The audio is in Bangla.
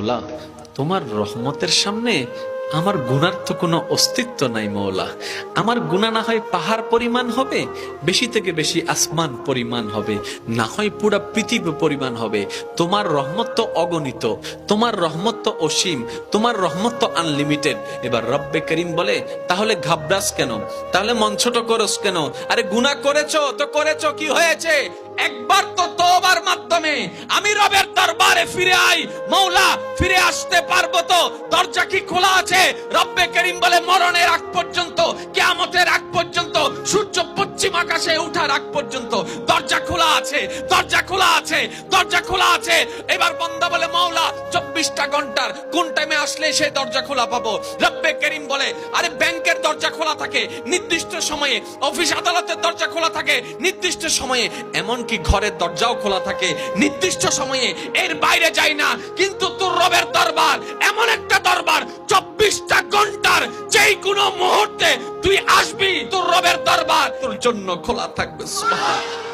মৌলা, তোমার রহমতের সামনে আমার গুনার তো কোনো অস্তিত্ব নাই মৌলা। আমার গুনাহ না হয় পাহাড় পরিমাণ হবে, বেশি থেকে বেশি আসমান পরিমাণ হবে, না হয় পুরা পৃথিবী পরিমাণ হবে। তোমার রহমত তো অগণিত, তোমার রহমত তো অসীম, তোমার রহমত তো আনলিমিটেড। এবার রব্বে করিম বলে, তাহলে ঘাবড়াস কেন, তাহলে মন ছোট করস কেন? আরে গুনাহ করেছো তো করেছো, কি হয়েছে? একবার তো তওবার মাধ্যমে আমি রবের দরবারে ফিরে আই। মৌলা, ফিরে আসতে পারবো তো? দরজা কি খোলা আছে? রব্বে করিম বলে, মরণের আগ পর্যন্ত, কিয়ামতের আগ পর্যন্ত, সূর্য পশ্চিম আকাশে ওঠার আগ পর্যন্ত দরজা খোলা আছে, দরজা খোলা আছে, দরজা খোলা আছে। এবার বান্দা বলে, মৌলা 24টা ঘন্টার কোন টাইমে আসলে সেই দরজা খোলা পাবো? রব্বে করিম বলে, আরে ব্যাংকের দরজা খোলা থাকে নির্দিষ্ট সময়ে, অফিস আদালতের দরজা খোলা থাকে নির্দিষ্ট সময়ে, এমনকি ঘরের দরজাও খোলা থাকে নির্দিষ্ট সময়ে, এর বাইরে যাই না। কিন্তু তোর রবের দরবার এমন একটা দরবার, 24টা ঘন্টার যেই কোনো মুহূর্তে তুই আসবি, তোর রবের দরবার তোর জন্য খোলা থাকবে। সুবহানাল্লাহ।